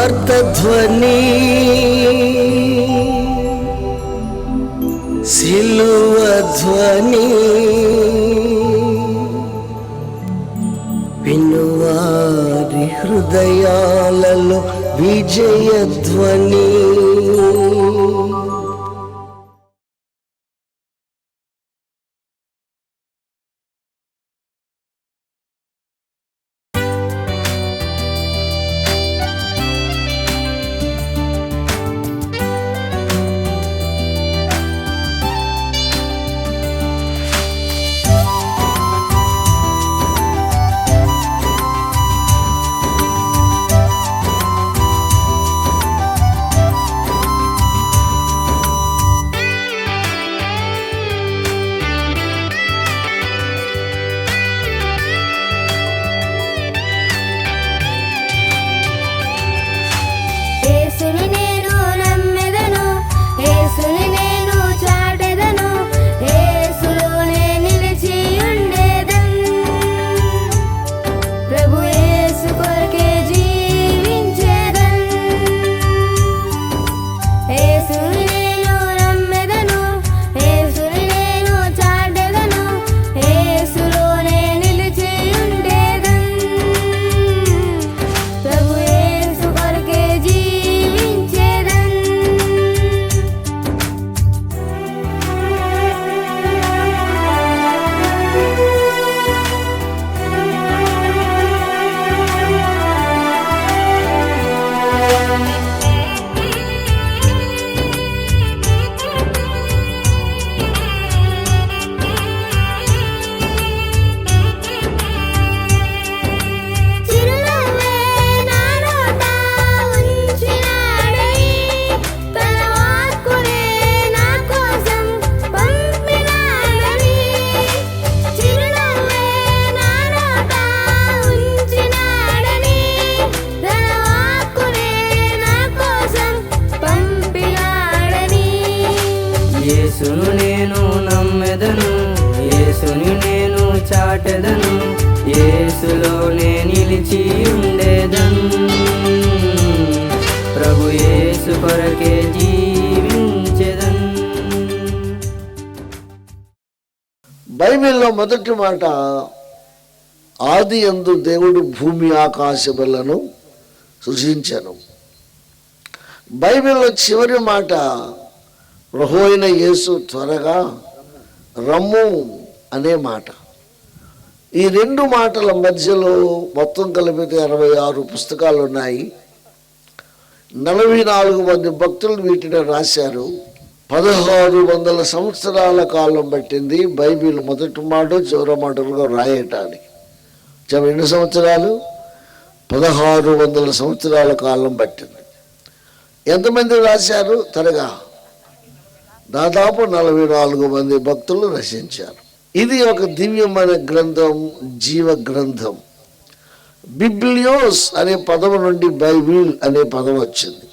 ఆర్తధ్వని సిలువ ధ్వని వినువారి హృదయాలలో విజయధ్వని. యేసును నేను నమ్మెదను, యేసుని నేను చాటెదను, యేసులోనే నిలిచి ఉండేదను, ప్రభు యేసు కొరకే జీవించెదను. బైబిల్లో మొదటి మాట, ఆది యందు దేవుడు భూమి ఆకాశములను సృజించెను. బైబిల్లో చివరి మాట, ప్రభువైన అయిన యేసు త్వరగా రమ్ము అనే మాట. ఈ రెండు మాటల మధ్యలో మొత్తం కలిపితే 66 పుస్తకాలు ఉన్నాయి. 44 మంది భక్తులు వీటిని రాశారు. 1600 సంవత్సరాల కాలం పట్టింది బైబిల్ మొదటి మాట చివరి మాటలుగా రాయటానికి. ఎన్ని సంవత్సరాలు? 1600 సంవత్సరాల కాలం పట్టింది. ఎంతమంది రాశారు? త్వరగా దాదాపు 44 మంది భక్తులు రచించారు. ఇది ఒక దివ్యమైన గ్రంథం, జీవ గ్రంథం. బిబ్లియోస్ అనే పదం నుండి బైబిల్ అనే పదం వచ్చింది.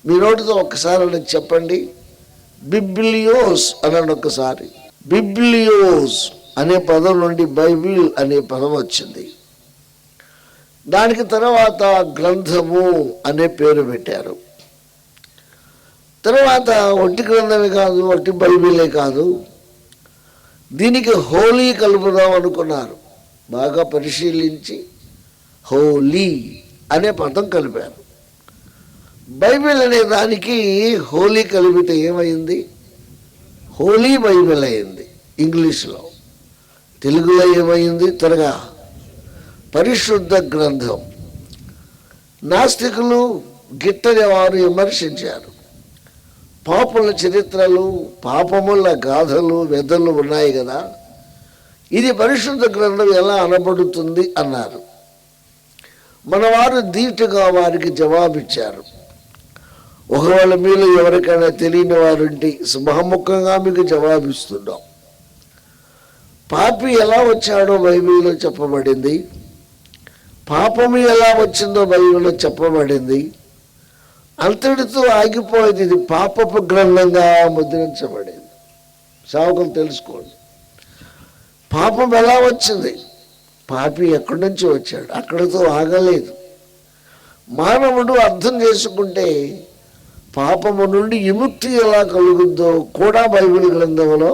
మీ నోటితో ఒక్కసారి చెప్పండి, బిబ్లియోస్ అనండి ఒక్కసారి. బిబ్లియోస్ అనే పదం నుండి బైబిల్ అనే పదం వచ్చింది. దానికి తర్వాత గ్రంథము అనే పేరు పెట్టారు. తర్వాత ఒట్టి గ్రంథమే కాదు, ఒట్టి బైబిలే కాదు, దీనికి హోలీ కలుపుదాం అనుకున్నారు. బాగా పరిశీలించి హోలీ అనే పదం కలిపారు. బైబిల్ అనే దానికి హోలీ కలిపితే ఏమైంది? హోలీ బైబిల్ అయింది ఇంగ్లీష్లో. తెలుగులో ఏమైంది? త్వరగా పరిశుద్ధ గ్రంథం. నాస్తికులు గిట్టని వారు విమర్శించారు. పాపుల చరిత్రలు, పాపముల గాథలు, వెదలు ఉన్నాయి కదా, ఇది పరిశుద్ధ గ్రంథం ఎలా అనబడుతుంది అన్నారు. మనవారు ధీటుగా వారికి జవాబిచ్చారు. ఒకవేళ మీలో ఎవరికైనా తెలియని వారుంటే బహుముఖంగా మీకు జవాబిస్తున్నాం. పాపి ఎలా వచ్చాడో బైబిల్లో చెప్పబడింది, పాపము ఎలా వచ్చిందో బైబిల్లో చెప్పబడింది. అంతటితో ఆగిపోయింది. ఇది పాపపు గ్రంథంగా ముద్రించబడింది. సేవకులు తెలుసుకోండి, పాపం ఎలా వచ్చింది, పాపి ఎక్కడి నుంచి వచ్చాడు, అక్కడితో ఆగలేదు. మానవుడు అర్థం చేసుకుంటే పాపము నుండి విముక్తి ఎలా కలుగుద్దో కూడా బైబిల్ గ్రంథంలో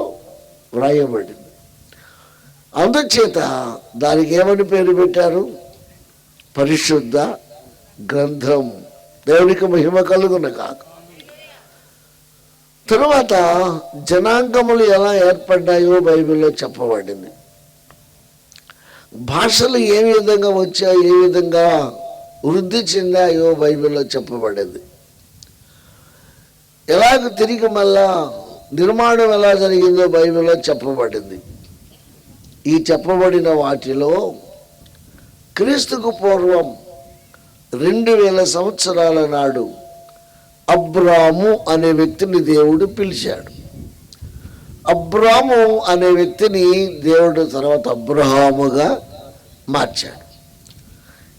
వ్రాయబడింది. అందుచేత దానికి ఏమని పేరు పెట్టారు? పరిశుద్ధ గ్రంథం. దేవునికి మహిమ కలుగును కాక. తరువాత జనాంగములు ఎలా ఏర్పడ్డాయో బైబిల్లో చెప్పబడింది. భాషలు ఏ విధంగా వచ్చాయో, ఏ విధంగా వృద్ధి చెందాయో బైబిల్లో చెప్పబడింది. ఎలాగ తిరిగి మళ్ళా నిర్మాణం ఎలా జరిగిందో బైబిల్లో చెప్పబడింది. ఈ చెప్పబడిన వాటిలో క్రీస్తుకు పూర్వం 2000 సంవత్సరాల నాడు అబ్రాము అనే వ్యక్తిని దేవుడు పిలిచాడు. అబ్రాము అనే వ్యక్తిని దేవుడు తర్వాత అబ్రహాముగా మార్చాడు.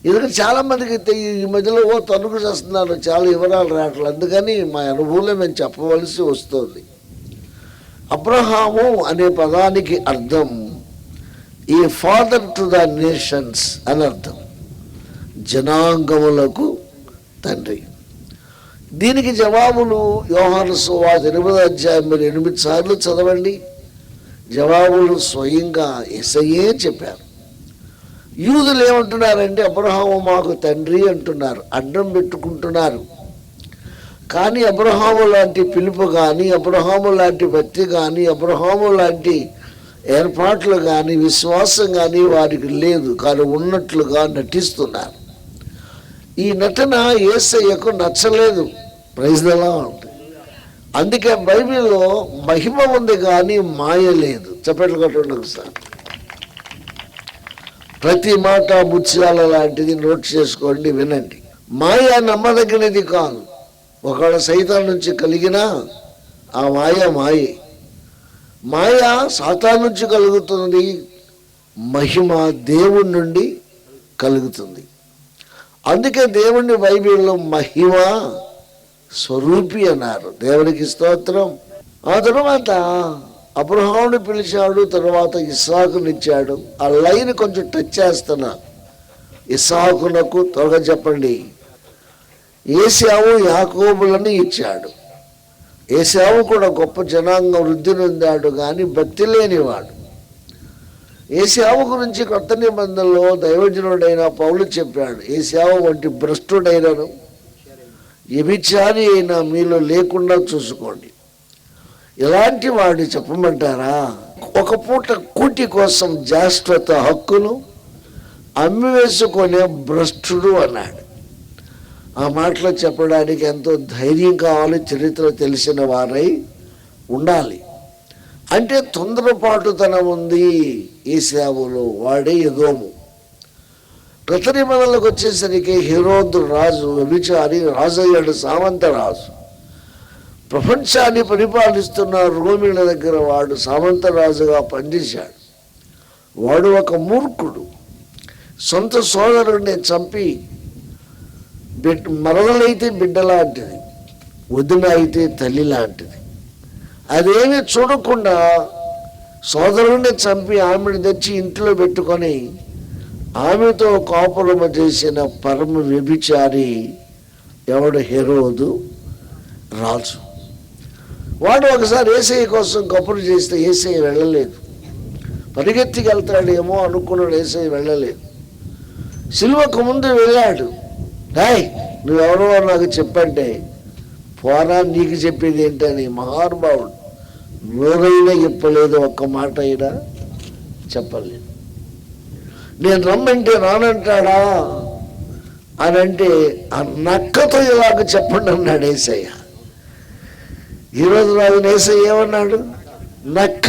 ఎందుకంటే చాలామందికి ఈ మధ్యలో తణుకు చేస్తున్నాను, చాలా వివరాలు రావట్లేదు. అందుకని మా అనుభవంలో మేము చెప్పవలసి వస్తుంది. అబ్రహాము అనే పదానికి అర్థం ఈ ఫాదర్ టు ద నేషన్స్ అని అర్థం, జనాంగములకు తండ్రి. దీనికి జవాబులు యోహాను సువార్త 8వ అధ్యాయం 8 సార్లు చదవండి. జవాబులు స్వయంగా యేసయ్యే చెప్పారు. యూదులు ఏమంటున్నారంటే అబ్రహాము మాకు తండ్రి అంటున్నారు, అడ్డం పెట్టుకుంటున్నారు. కానీ అబ్రహాము లాంటి పిలుపు కానీ, అబ్రహాము లాంటి భక్తి కానీ, అబ్రహాము లాంటి ఏర్పాట్లు కానీ, విశ్వాసం కానీ వారికి లేదు. కానీ ఉన్నట్లుగా నటిస్తున్నారు. ఈ నటన యేసయ్యకు నచ్చలేదు. Praise the Lord. అందుకే బైబిల్లో మహిమ ఉంది కానీ మాయ లేదు. చెప్పట్లు కొట్టండి ఒకసారి. ప్రతి మాట ముత్యాల లాంటిది, నోట్ చేసుకోండి, వినండి. మాయ నమ్మదగినది కాదు. ఒకవేళ సైతాన్ నుంచి కలిగినా ఆ మాయే. మాయ సాతాను నుంచి కలుగుతుంది, మహిమ దేవుడి నుండి కలుగుతుంది. అందుకే దేవుణ్ణి బైబిల్లో మహిమ స్వరూపి అన్నారు. దేవునికి స్తోత్రం. ఆ తరువాత అబ్రహాముని పిలిచాడు, తర్వాత ఇస్సాకునిచ్చాడు. ఆ లైన్ కొంచెం టచ్ చేస్తున్నా. ఇస్సాకునకు త్వరగా చెప్పండి. ఏశావు యాకోబులను ఇచ్చాడు. ఏశావు కూడా గొప్ప జనాంగం వృద్ధి నొందాడు, కానీ భక్తి లేనివాడు. ఏశావు గురించి కొత్త నిబంధనలో దైవజనుడైన పౌలు చెప్పాడు, ఏశావు వంటి భ్రష్టుడైనను వ్యభిచారి అయినా మీలో లేకుండా చూసుకోండి. ఎలాంటి వాడు చెప్పమంటారా? ఒక పూట కూటి కోసం శాశ్వత హక్కును అమ్మివేసుకునే భ్రష్టుడు అన్నాడు. ఆ మాటలు చెప్పడానికి ఎంతో ధైర్యం కావాలి, చరిత్ర తెలిసిన వారై ఉండాలి. అంటే తొందరపాటుతనం ఉంది ఏశావులో. వాడే ఎదోము. కృత నిబంధనలకు వచ్చేసరికి హెరోదు రాజు వ్యభిచారి, రాజు అయ్యాడు, సామంత రాజు. ప్రపంచాన్ని పరిపాలిస్తున్న రోమిల దగ్గర వాడు సామంత రాజుగా పనిచేశాడు. వాడు ఒక మూర్ఖుడు. సొంత సోదరుడిని చంపి, మరదలైతే బిడ్డ లాంటిది, వదిన అయితే తల్లి లాంటిది, అదేమీ చూడకుండా సోదరుడిని చంపి ఆమెను తెచ్చి ఇంట్లో పెట్టుకొని ఆమెతో కాపురము చేసిన పరమ వ్యభిచారి ఎవడు? హెరోదు రాజు. వాడు ఒకసారి యేసయ్య కోసం కబురు చేస్తే యేసయ్య వెళ్ళలేదు. పరిగెత్తికి వెళ్తాడేమో అనుకున్నాడు, యేసయ్య వెళ్ళలేదు. సిలువకు ముందు వెళ్ళాడు. హాయ్, నువ్వెవరో నాకు చెప్పంటే, పోరా నీకు చెప్పేది ఏంటని మహానుభావుడు నోరైనా చెప్పలేదు, ఒక్క మాట అయినా చెప్పలేదు. నేను రమ్మంటే రానంటాడా అని అంటే, ఆ నక్కతో ఇలాగ చెప్పండి అన్నాడు యేసయ్య. ఈరోజు రాజు యేసయ్య ఏమన్నాడు? నక్క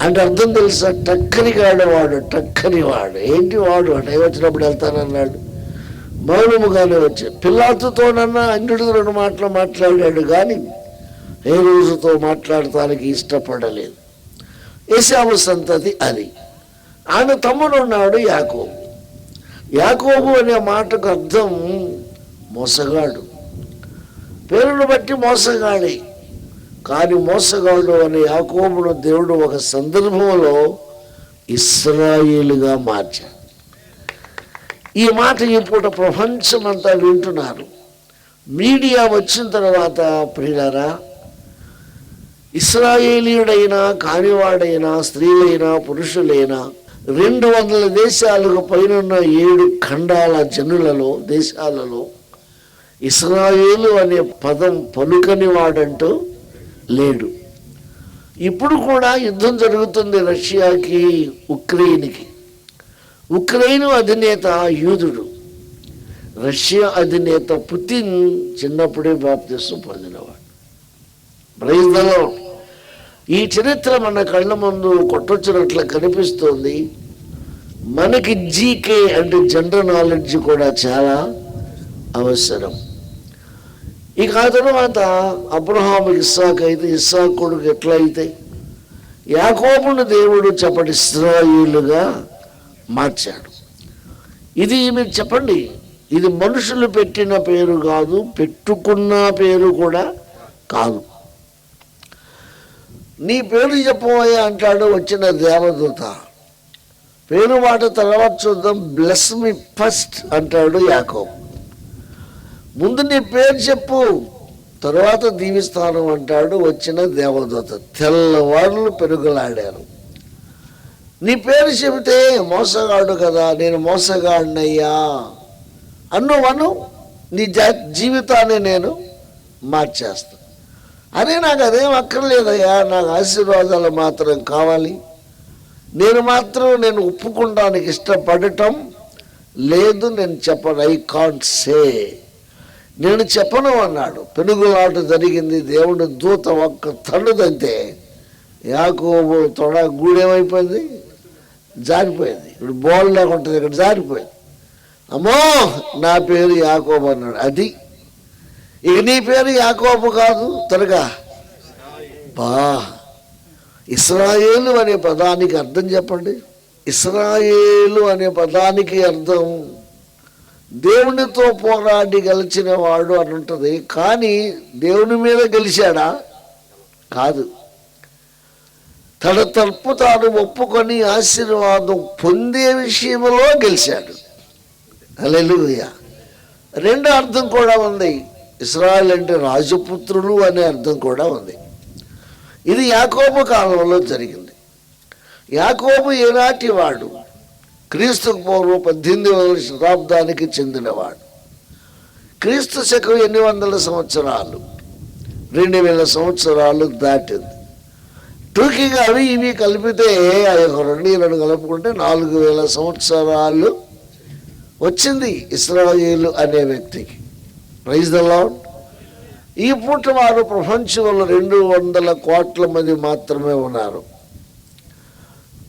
అంటే అర్థం తెలుసా? టక్కని కాడు వాడు, టక్కని వాడు. ఏంటి వాడు అంటే వచ్చినప్పుడు వెళ్తానన్నాడు, మౌనముగానే వచ్చాడు. పిల్లాతుతోనన్నా అన్యుడితో 2 మాటలు మాట్లాడాడు, కానీ ఏ రోజుతో మాట్లాడటానికి ఇష్టపడలేదు. ఏశావు సంతతి అది. ఆయన తమ్ముడు ఉన్నాడు యాకోబు. యాకోబు అనే మాటకు అర్థం మోసగాడు. పేరును బట్టి మోసగాడే, కానీ మోసగాడు అనే యాకోబును దేవుడు ఒక సందర్భంలో ఇశ్రాయేలుగా మార్చాడు. ఈ మాట ఇప్పుడు ప్రపంచమంతా వింటున్నారు. మీడియా వచ్చిన తర్వాత ప్రియులారా, ఇశ్రాయేలీయుడైనా కానివాడైనా, స్త్రీలైనా పురుషులైనా 200 దేశాలకు పైన 7 ఖండాల జనులలో, దేశాలలో ఇశ్రాయేలు అనే పదం పలుకని వాడంటూ లేడు. ఇప్పుడు కూడా యుద్ధం జరుగుతుంది రష్యాకి, ఉక్రెయిన్కి. ఉక్రెయిన్ అధినేత యూదుడు, రష్యా అధినేత పుతిన్ చిన్నప్పుడే బాప్తిసం పొందినవాడు. Praise the Lord. ఈ చరిత్ర మన కళ్ళ ముందు కొట్టొచ్చినట్లు కనిపిస్తోంది. మనకి జీకే అంటే జనరల్ నాలెడ్జ్ కూడా చాలా అవసరం. ఇక ఆ తర్వాత అబ్రహాము ఇస్సాకు అయితే, ఇస్సాకు కొడుకు ఎట్లయితే యాకోబును దేవుడు చెప్పటి ఇశ్రాయేలుగా మార్చాడు. ఇది మీరు చెప్పండి, ఇది మనుషులు పెట్టిన పేరు కాదు, పెట్టుకున్న పేరు కూడా కాదు. నీ పేరు చెప్పబోయే అంటాడు వచ్చిన దేవదూత. పేరు మాట తర్వాత చూద్దాం, బ్లెస్ మీ ఫస్ట్ అంటాడు యాకోబు. ముందు నీ పేరు చెప్పు, తర్వాత దీవిస్తాను అంటాడు వచ్చిన దేవదూత. తెల్లవాళ్ళు పెరుగులాడారు. నీ పేరు చెబితే మోసగాడు కదా, నేను మోసగాడినయ్యా అను నీ జీవితాన్ని నేను మార్చేస్తాను. అరే నాకు అదేం అక్కర్లేదయ్యా, నాకు ఆశీర్వాదాలు మాత్రం కావాలి, నేను ఒప్పుకుంటానికి ఇష్టపడటం లేదు, నేను చెప్పను, ఐ కాంట్ సే, నేను చెప్పను అన్నాడు. పెనుగులాట జరిగింది. దేవుడు దూత ఒక్క తన్నుదంతే యాకోబు తొడ గూడేమైపోయింది, జారిపోయింది. ఇప్పుడు బోల్ లాగా ఉంటుంది, ఇక్కడ జారిపోయింది. అమ్మో నా పేరు యాకోబు అన్నాడు. అది ఇక నీ పేరు యాకోబు కాదు, త్వరగా ఇశ్రాయేలు అనే పదానికి అర్థం చెప్పండి. ఇశ్రాయేలు అనే పదానికి అర్థం దేవునితో పోరాడి గెలిచిన వాడు అని ఉంటుంది. కానీ దేవుని మీద గెలిచాడా? కాదు. తన తప్పు తాను ఒప్పుకొని ఆశీర్వాదం పొందే విషయంలో గెలిచాడు. హల్లెలూయా. రెండో అర్థం కూడా ఉంది. ఇశ్రాయేలు అంటే రాజపుత్రులు అనే అర్థం కూడా ఉంది. ఇది యాకోబు కాలంలో జరిగింది. యాకోబు ఏనాటి వాడు? క్రీస్తుకు పూర్వం 18వ శతాబ్దానికి చెందినవాడు. క్రీస్తు శకం 800 సంవత్సరాలు, 2000 సంవత్సరాలు దాటింది. టూకీగా అవి ఇవి కలిపితే రెండు కలుపుకుంటే 4000 సంవత్సరాలు వచ్చింది ఇశ్రాయేలు అనే వ్యక్తికి. Praise the Lord. ఈ పూట వారు ప్రపంచంలో 200 కోట్ల మంది మాత్రమే ఉన్నారు.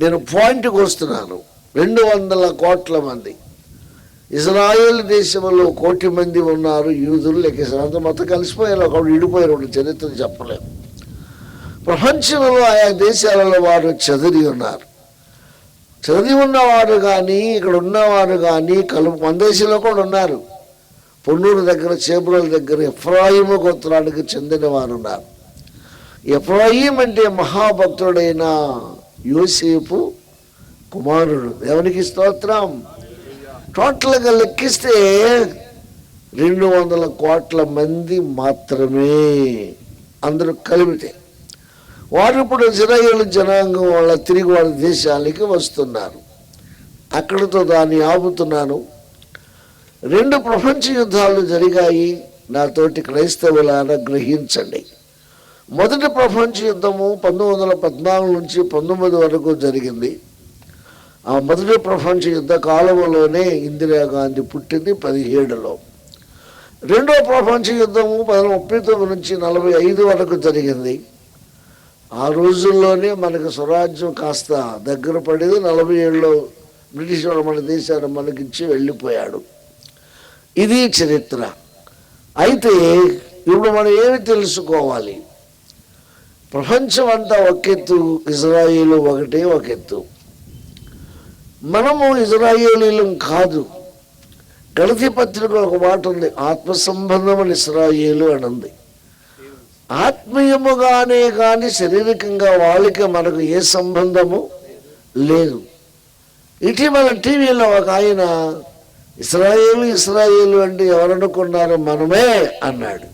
నేను పాయింట్కి వస్తున్నాను. 200 కోట్ల మంది. ఇజ్రాయేల్ దేశంలో 1 కోటి మంది ఉన్నారు యూదులు. లెక్కేసారు. మొత్తం కలిసిపోయారు, ఒకడు విడిపోయారు, చరిత్ర చెప్పలేము. ప్రపంచంలో ఆయా దేశాలలో వారు చదివి ఉన్నారు. చదివి ఉన్నవారు కానీ ఇక్కడ ఉన్నవారు కానీ మన దేశంలో కూడా ఉన్నారు. పొన్నూరు దగ్గర, చేబ్రోలు దగ్గర ఎఫ్రాయిము గోత్రానికి చెందిన వారు ఉన్నారు. ఎఫ్రాయిం అంటే మహాభక్తుడైన యోసేపు కుమారుడు. దేవునికి స్తోత్రం. టోటల్గా లెక్కిస్తే 200 కోట్ల మంది మాత్రమే, అందరూ కలిపితే. వారు ఇప్పుడు ఇశ్రాయేలు జనాంగం వాళ్ళ తిరిగి వాళ్ళ దేశాలకి వస్తున్నారు. అక్కడితో దాన్ని ఆపుతున్నాను. 2 ప్రపంచ యుద్ధాలు జరిగాయి. నాతోటి క్రైస్తవులారా గ్రహించండి. మొదటి ప్రపంచ యుద్ధము 1914 నుంచి 19 వరకు జరిగింది. ఆ మొదటి ప్రపంచ యుద్ధ కాలంలోనే ఇందిరాగాంధీ పుట్టింది 17లో. రెండో ప్రపంచ యుద్ధము 1939 నుంచి 45 వరకు జరిగింది. ఆ రోజుల్లోనే మనకు స్వరాజ్యం కాస్త దగ్గర పడేది. 47లో బ్రిటిష్ వాడు మన దేశాన్ని మనకిచ్చి వెళ్ళిపోయాడు. ఇది చరిత్ర. అయితే ఇప్పుడు మనం ఏమి తెలుసుకోవాలి? ప్రపంచం అంతా ఒకెత్తు, ఇజ్రాయేలు ఒకటే ఒకెత్తు. మనము ఇజ్రాయేలీలం కాదు. గలతీ పత్రిక ఒక మాట ఉంది, ఆత్మ సంబంధమైన ఇశ్రాయేలు అని ఉంది. ఆత్మీయముగానే కానీ శారీరకంగా వాళ్ళకి మనకు ఏ సంబంధము లేదు. ఇటీవల టీవీలో ఒక ఆయన ఇశ్రాయేలు ఇశ్రాయేలు అంటే ఎవరనుకున్నారు? మనమే అన్నాడు.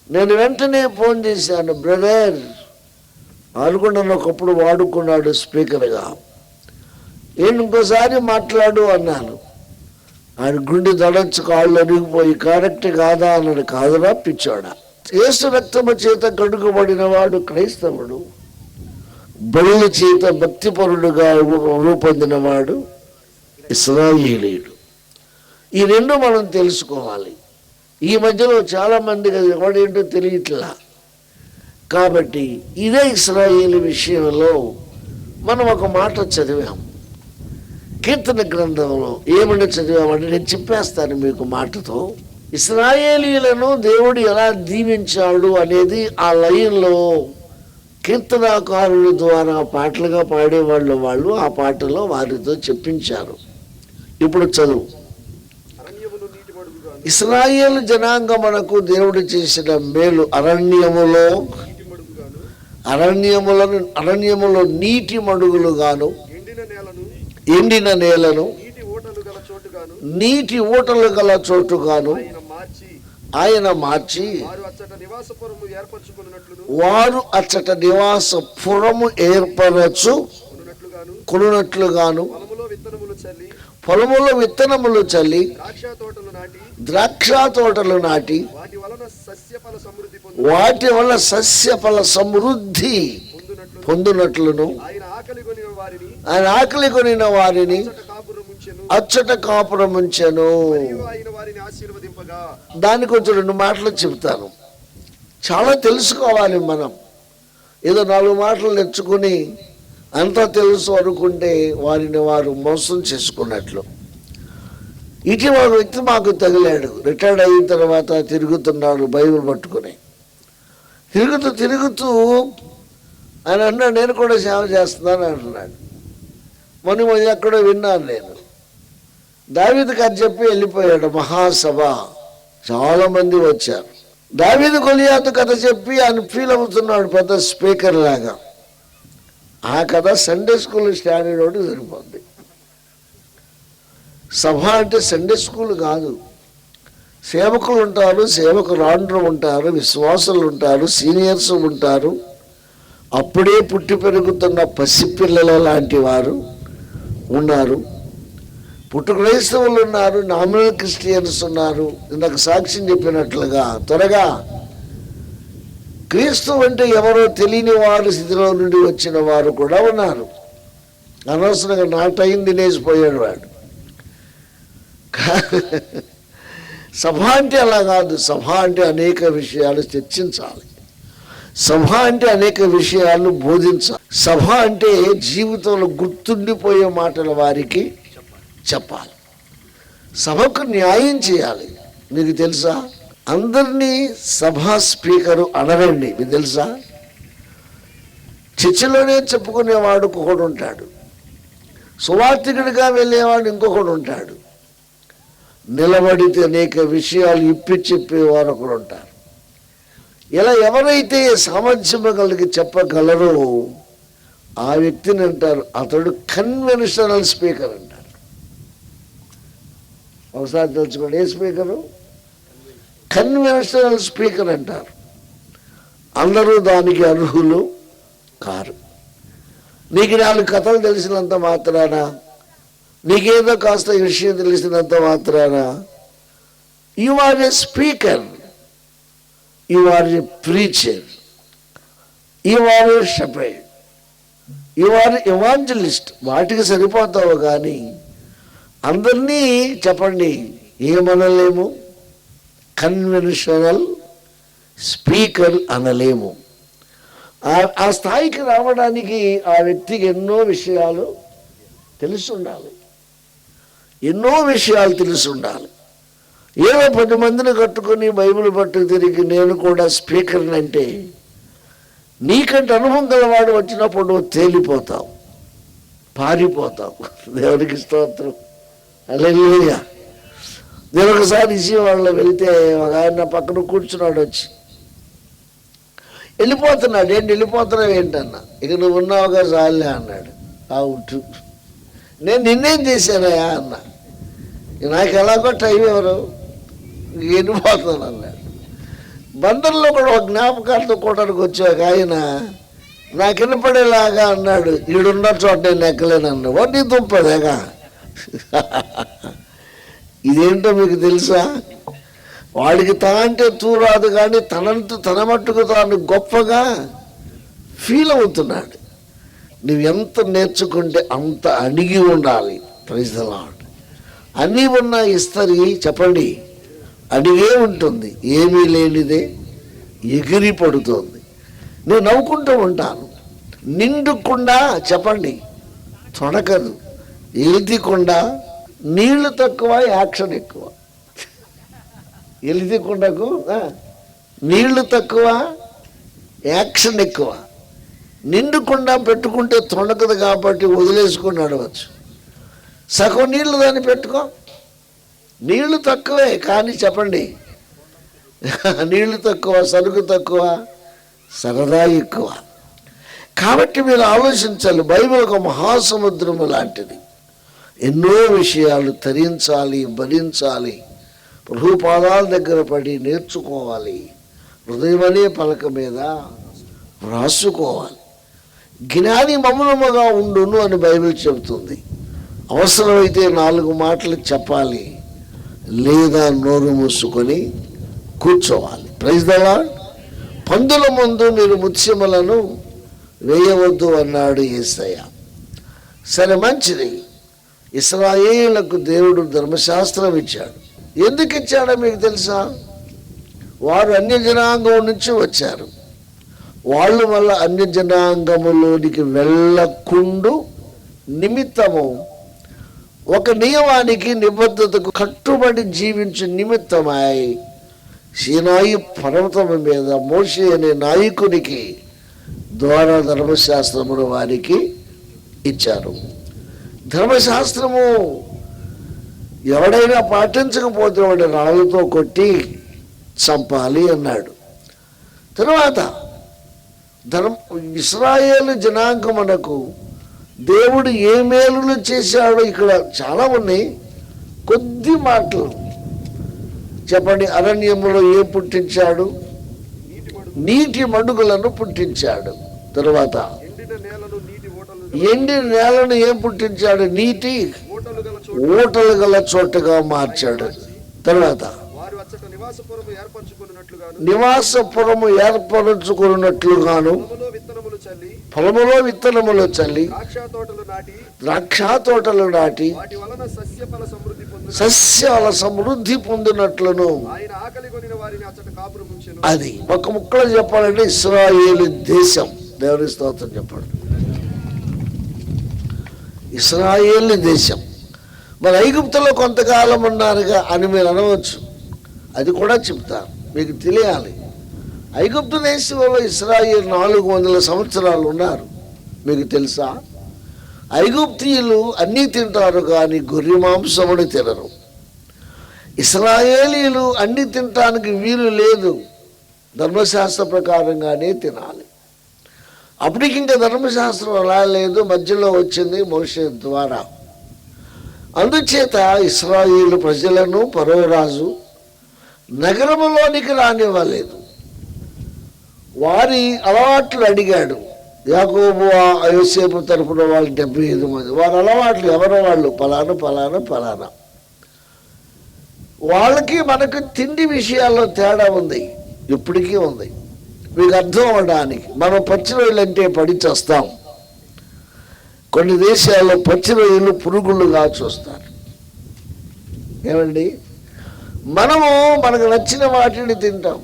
నేను వెంటనే ఫోన్ చేశాను, బ్రదర్ అనుకున్నాను, ఒకప్పుడు వాడుకున్నాడు స్పీకర్గా, నేను ఇంకోసారి మాట్లాడు అన్నాను. ఆయన గుండె దడచ్చు, కాళ్ళు అరిగిపోయి కరెక్ట్ కాదా అన్నాడు. కాదురా పిచ్చోడా, యేసు రక్తము చేత కడుగుబడిన వాడు క్రైస్తవుడు, బలి చేత భక్తిపరుడుగా రూపొందినవాడు ఇశ్రాయేలీయుడు. ఈ రెండు మనం తెలుసుకోవాలి. ఈ మధ్యలో చాలా మందికి అది ఎవడేంటో తెలియట్లా. కాబట్టి ఇదే ఇశ్రాయేలు విషయంలో మనం ఒక మాట చదివాం కీర్తన గ్రంథంలో. ఏమని చదివామంటే నేను చెప్పేస్తాను మీకు మాటతో. ఇశ్రాయేలీయులను దేవుడు ఎలా దీవించాడు అనేది ఆ లైన్లో కీర్తనాకారుల ద్వారా పాటలుగా పాడేవాళ్ళు వాళ్ళు ఆ పాటలో వారితో చెప్పించారు. ఇప్పుడు చదువు. ఇశ్రాయేలు జనాంగమునకు దేవుడు చేసిన మేలు, అరణ్యములో నీటి మడుగులుగాను, ఎండిన నేలను నీటి ఊటలు గల చోటుగాను ఆయన మార్చి వారు అచ్చట నివాసపురము ఏర్పరచుకొనున్నట్లుగాను పొలములో విత్తనములు చల్లి ద్రాక్ష తోటలు నాటి వాటి వల్ల సస్యఫల సమృద్ధి పొందునట్లును ఆయన ఆకలి కొనిన వారిని అచ్చట కాపురముంచెను. దానికి కొంచెం 2 మాటలు చెప్తాను. చాలా తెలుసుకోవాలి మనం. ఏదో 4 మాటలు నేర్చుకుని అంతా తెలుసు అనుకుంటే వారిని వారు మోసం చేసుకున్నట్లు. ఇటీవల వ్యక్తి మాకు తగిలాడు. రిటైర్డ్ అయిన తర్వాత తిరుగుతున్నాడు బైబిల్ పట్టుకుని. తిరుగుతూ ఆయన అన్నాడు, నేను కూడా సేవ చేస్తున్నాను అంటున్నాడు. మొన్న ఎక్కడో విన్నాను నేను. దావీదుకి అది చెప్పి వెళ్ళిపోయాడు. మహాసభ చాలామంది వచ్చారు. దావీదు గొలియాతు కథ చెప్పి ఆయన ఫీల్ అవుతున్నాడు పెద్ద స్పీకర్ లాగా. ఆ కథ సండే స్కూల్ స్టాండర్డ్ ఒకటి సరిపోద్ది. సభ అంటే సండే స్కూల్ కాదు. సేవకులు ఉంటారు, సేవకురాండ్రు ఉంటారు, విశ్వాసులు ఉంటారు, సీనియర్స్ ఉంటారు, అప్పుడే పుట్టి పెరుగుతున్న పసిపిల్లల లాంటి వారు ఉన్నారు, పుట్టు క్రైస్తవులు ఉన్నారు, నామినల్ క్రిస్టియన్స్ ఉన్నారు. ఇందాక సాక్ష్యం చెప్పినట్లుగా త్వరగా క్రీస్తు అంటే ఎవరో తెలియని వారి స్థితిలో నుండి వచ్చిన వారు కూడా ఉన్నారు. అనవసరంగా నా టైం తినేసిపోయాడు వాడు. సభ అంటే అలా కాదు. సభ అంటే అనేక విషయాలు చర్చించాలి. సభ అంటే అనేక విషయాలు బోధించాలి. సభ అంటే జీవితంలో గుర్తుండిపోయే మాటలు వారికి చెప్పాలి. సభకు న్యాయం చేయాలి. మీకు తెలుసా, అందరినీ సభా స్పీకరు అనరండి. మీకు తెలుసా, చర్చిలోనే చెప్పుకునేవాడు ఒకడు ఉంటాడు, సువార్థికుడిగా వెళ్ళేవాడు ఇంకొకడు ఉంటాడు, నిలబడితే అనేక విషయాలు ఇప్పి చెప్పేవారు ఒకడు ఉంటారు. ఇలా ఎవరైతే సామర్థ్యం కలిగి చెప్పగలరో ఆ వ్యక్తిని అంటారు, అతడు కన్వెన్షనల్ స్పీకర్ అంటారు. ఒకసారి తెలుసుకోండి, ఏ స్పీకరు? కన్వెన్షనల్ స్పీకర్ అంటారు. అందరూ దానికి అర్హులు కారు. నీకు 4 కథలు తెలిసినంత మాత్రాన, నీకేదో కాస్త విషయం తెలిసినంత మాత్రాన you are a speaker, you are a preacher, you are a shepherd, you are evangelist. వాటికి సరిపోతావు కానీ అందరినీ చెప్పండి ఏమనలేము, కన్వెన్షనల్ స్పీకర్ అనలేము. ఆ స్థాయికి రావడానికి ఆ వ్యక్తికి ఎన్నో విషయాలు తెలిసి ఉండాలి. ఏదో 10 మందిని కట్టుకొని బైబిల్ పట్టు తిరిగి నేను కూడా స్పీకర్ని అంటే నీకంటే అనుభవం గలవాడు వచ్చినప్పుడు తేలిపోతావు, పారిపోతావు. దేవునికి స్తోత్రం, హల్లెలూయా. నేను ఒకసారి విజయవాడలో వెళితే ఒక ఆయన పక్కన కూర్చున్నాడు, వచ్చి వెళ్ళిపోతున్నాడు. వెళ్ళిపోతున్నావు ఏంటన్నా, ఇక నువ్వు ఉన్నావుగా చాలే అన్నాడు. అవుట్, నేను నిన్నేం చేశానయా అన్న. నాకు ఎలాగో టైం ఎవరు వెళ్ళిపోతాను అన్నాడు. బందర్లో కూడా ఒక జ్ఞాపకాలతో కూటానికి వచ్చాక ఆయన నాకు వినపడేలాగా అన్నాడు, ఈడున్న చోట నేను ఎక్కలేను అన్నాడు. వాడిని దుంపదేగా. ఇదేంటో మీకు తెలుసా? వాడికి తా అంటే తూరాదు, కానీ తన మట్టుకు తాను గొప్పగా ఫీల్ అవుతున్నాడు. నువ్వు ఎంత నేర్చుకుంటే అంత అణిగి ఉండాలి. Praise the Lord. అన్నీ ఉన్న ఇస్తరి చెప్పండి అడిగే ఉంటుంది, ఏమీ లేనిదే ఎగిరి పడుతోంది. నేను నవ్వుకుంటూ ఉంటాను. నిండుకుండా చెప్పండి తొడకదు, ఎలిదికుండా నీళ్లు తక్కువ యాక్షన్ ఎక్కువ. ఎలిదికుండకు నీళ్లు తక్కువ యాక్షన్ ఎక్కువ. నిండుకుండా పెట్టుకుంటే తొడకదు కాబట్టి వదిలేసుకొని నడవచ్చు. సగం నీళ్లు దాన్ని పెట్టుకో, నీళ్లు తక్కువే కానీ చెప్పండి నీళ్లు తక్కువ, సరుకు తక్కువ, సరదా ఎక్కువ. కాబట్టి మీరు ఆలోచించాలి, బైబిల్ ఒక మహాసముద్రము లాంటిది. ఎన్నో విషయాలు తరించాలి, భరించాలి, ప్రభు పాదాల దగ్గర పడి నేర్చుకోవాలి, హృదయం అనే పలక మీద రాసుకోవాలి. జ్ఞాని మౌనముగా ఉండును అని బైబిల్ చెబుతుంది. అవసరమైతే 4 మాటలు చెప్పాలి, లేదా నోరు మూసుకొని కూర్చోవాలి. Praise the Lord. పందుల ముందు మీరు ముత్యములను వేయవద్దు అన్నాడు యేసయ్య. సరే, మంచిది. ఇశ్రాయేలులకు దేవుడు ధర్మశాస్త్రం ఇచ్చాడు. ఎందుకు ఇచ్చాడో మీకు తెలుసా? వారు అన్యజనాంగం నుంచి వచ్చారు. వాళ్ళు మళ్ళీ అన్యజనాంగములోనికి వెళ్ళకుండు నిమిత్తము, ఒక నియమానికి నిబద్ధతకు కట్టుబడి జీవించే నిమిత్తమై సీనాయి పర్వతము మీద మోషే అనే నాయకునికి ద్వారా ధర్మశాస్త్రమును వారికి ఇచ్చారు. ధర్మశాస్త్రము ఎవడైనా పాటించకపోతే వాడి రాళ్ళతో కొట్టి చంపాలి అన్నాడు. తర్వాత ఇశ్రాయేలు జనాంగమునకు దేవుడు ఏ మేలులు చేశాడో ఇక్కడ చాలా ఉన్నాయి. కొద్ది మాటలు చెప్పండి. అరణ్యములో ఏం పుట్టించాడు? నీటి మడుగులను పుట్టించాడు. తర్వాత ఎండిన నేలను ఏం పుట్టించాడు? నీటి ఊటలు గల చోటుగా మార్చాడు. తర్వాత నివాసపురము ఏర్పరచుకున్నట్లుగాను పొలములో విత్తనములు చల్లి ద్రాక్ష తోటలు నాటి సస్యాల సమృద్ధి పొందినట్లును. అది ఒక ముక్కలో చెప్పాలంటే ఇశ్రాయేలు దేశం. దేవుని స్తోత్రం చెప్పండి. ఇశ్రాయేలు దేశం. మరి ఐగుప్తులో కొంతకాలం ఉన్నారుగా అని మీరు అనవచ్చు. అది కూడా చెప్తాను, మీకు తెలియాలి. ఐగుప్తు దేశంలో ఇశ్రాయేలు 400 సంవత్సరాలు ఉన్నారు. మీకు తెలుసా? ఐగుప్తీయులు అన్నీ తింటారు కానీ గొర్రె మాంసముని తినరు. ఇశ్రాయేలీలు అన్నీ తినటానికి వీలు లేదు, ధర్మశాస్త్ర ప్రకారంగానే తినాలి. అప్పటికి ఇంకా ధర్మశాస్త్రం అలా లేదు, మధ్యలో వచ్చింది మోషే ద్వారా. అందుచేత ఇశ్రాయేలు ప్రజలను ఫరో రాజు నగరములోనికి రానివ్వలేదు. వారి అలవాట్లు అడిగాడు. యాకోబు యోసేపు తరపున వాళ్ళు 75 మంది. వారి అలవాట్లు ఎవరో వాళ్ళు పలానా పలానా పలానా. వాళ్ళకి మనకు తిండి విషయాల్లో తేడా ఉంది, ఇప్పటికీ ఉంది. మీకు అర్థం అవడానికి, మనం పచ్చి రొయ్యలు అంటే పడి చేస్తాం. కొన్ని దేశాల్లో పచ్చి రొయ్యలు పురుగులుగా చూస్తారు. ఏమండి, మనము మనకు నచ్చిన వాటిని తింటాం.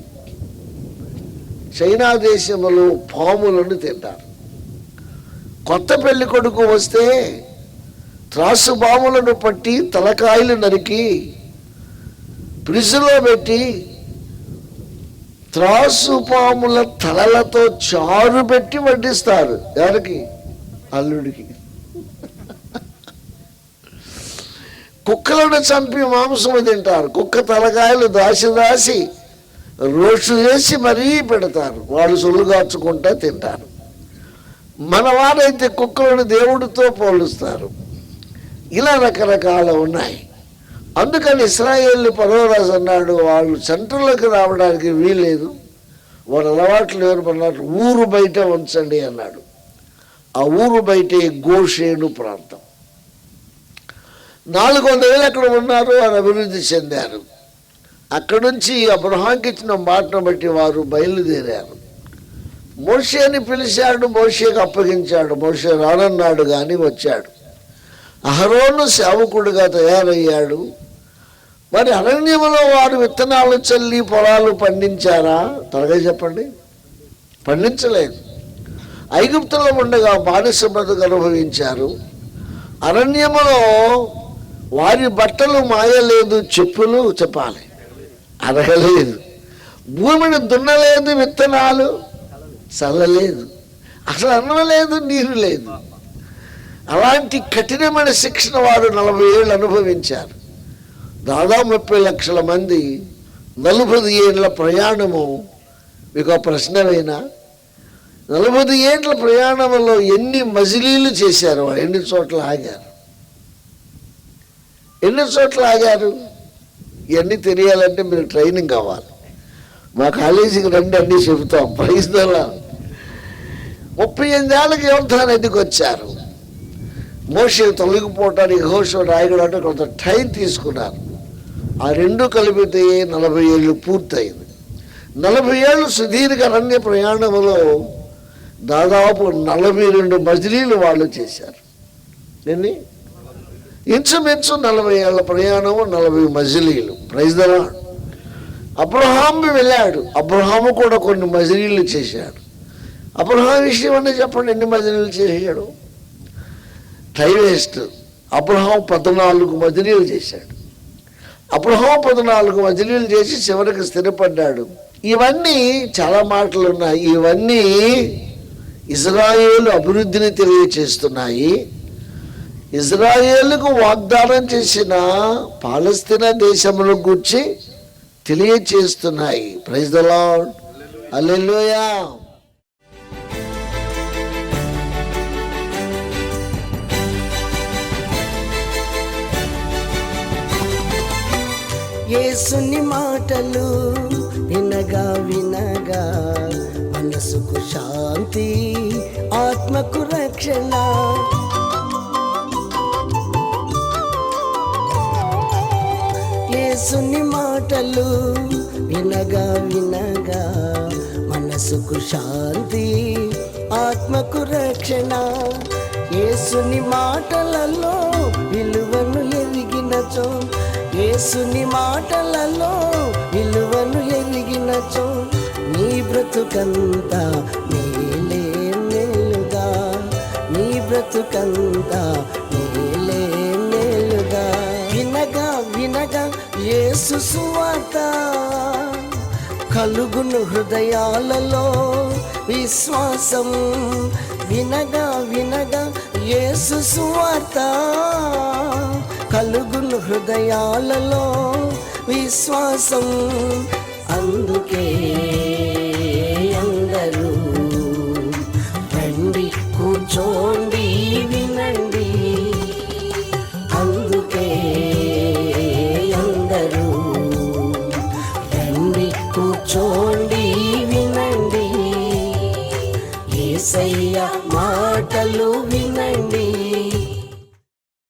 చైనా దేశంలో పాములను తింటారు. కొత్త పెళ్లి కొడుకు వస్తే త్రాసు పాములను పట్టి తలకాయలు నరికి ఫ్రిడ్జ్లో పెట్టి త్రాసు పాముల తలలతో చారు పెట్టి వడ్డిస్తారు. ఎవరికి? అల్లుడికి. కుక్కలను చంపి మాంసము తింటారు. కుక్క తలకాయలు దాసి రోడ్లు చేసి మరీ పెడతారు. వాళ్ళు సొల్లుగార్చుకుంటా తింటారు. మన వారైతే కుక్కలను దేవుడితో పోలుస్తారు. ఇలా రకరకాల ఉన్నాయి. అందుకని ఇశ్రాయేలు పరోరాజు అన్నాడు, వాళ్ళు సెంటర్లోకి రావడానికి వీల్లేదు, వాళ్ళ అలవాట్లు ఎవరు ఊరు బయట ఉంచండి అన్నాడు. ఆ ఊరు బయటే గోషేను ప్రాంతం. 400 ఏళ్ళు అక్కడ ఉన్నారు, అని అభివృద్ధి చెందారు. అక్కడి నుంచి అబ్రహాంకి ఇచ్చిన మాటను బట్టి వారు బయలుదేరారు. మోషేని పిలిచాడు, మోషేకి అప్పగించాడు. మోషే రానన్నాడు కానీ వచ్చాడు. అహరోను సేవకుడుగా తయారయ్యాడు. మరి అరణ్యంలో వారు విత్తనాలు చల్లి పొలాలు పండించారా? త్వరగా చెప్పండి. పండించలేదు. ఐగుప్తులో ఉండగా బానిస బ్రతుకు అనుభవించారు. అరణ్యములో వారి బట్టలు మాయలేదు, చెప్పులు చెప్పాలి అరగలేదు, భూమిని దున్నలేదు, విత్తనాలు చల్లలేదు, అసలు అన్నం లేదు, నీరు లేదు. అలాంటి కఠినమైన శిక్షణ వారు 40 ఏళ్ళు అనుభవించారు. దాదాపు 30 లక్షల మంది 40 ఏళ్ళ ప్రయాణము. మీకు ఆ ప్రశ్నమైనా 40 ఏళ్ళ ప్రయాణంలో ఎన్ని మజిలీలు చేశారు? ఎన్ని చోట్ల ఆగారు? ఎన్ని చోట్ల ఆగారు? ఇవన్నీ తెలియాలంటే మీరు ట్రైనింగ్ కావాలి. మా కాలేజీకి రండి, అన్నీ చెబుతాం. Praise the lord. 38 ఏళ్ళకి యోర్దాను నదికి వచ్చారు. మోషే తొలగిపోవటానికి యెహోషువ రాయగలంటే కొంత టైం తీసుకున్నారు. ఆ రెండు కలిపితే 40 ఏళ్ళు పూర్తయింది. 40 ఏళ్ళు సుదీర్ఘ అరణ్య ప్రయాణంలో దాదాపు 42 మజిలీలు వాళ్ళు చేశారు. ఎన్ని? ఇంచుమించు 40 ఏళ్ళ ప్రయాణము, 40 మజిలీలు. Praise the Lord. అబ్రహాము వెళ్ళాడు. అబ్రహాము కూడా కొన్ని మజిలీలు చేశాడు. అబ్రహాం విషయం అంటే చెప్పండి, ఎన్ని మజిలీలు చేశాడు? Time waste. అబ్రహాం 14 మజిలీలు చేశాడు. అబ్రహాం 14 మజిలీలు చేసి చివరికి స్థిరపడ్డాడు. ఇవన్నీ చాలా మాటలు ఉన్నాయి. ఇవన్నీ ఇజ్రాయేలు అభివృద్ధిని తెలియచేస్తున్నాయి. ఇజ్రాయేలుకు వాగ్దానం చేసిన పాలస్తీనా దేశమును గూర్చి తెలియచేస్తున్నాయి. Praise the Lord. హల్లెలూయా. యేసుని మాటలు వినగా వినగా మనసుకు శాంతి, ఆత్మకు రక్షణ. యేసుని మాటలు వినగా వినగా మనసుకు శాంతి, ఆత్మకు రక్షణ. యేసుని మాటలలో విలువను ఎరిగినచో, యేసుని మాటలలో విలువను ఎరిగినచో నీ బ్రతుకంతా మేలే మేలుగా, నీ బ్రతుకంతా మేలే మేలుగా. వినగా వినగా యేసు సువార్త కలుగును హృదయాలలో విశ్వాసం. వినగా వినగా యేసు సువార్త కలుగును హృదయాలలో విశ్వాసం. అందుకే అందరూ రండి, కూర్చోండి, వినండి. అందుకే అందరూ రండి, కూర్చోండి, వినండి. యేసయ్య మాటలు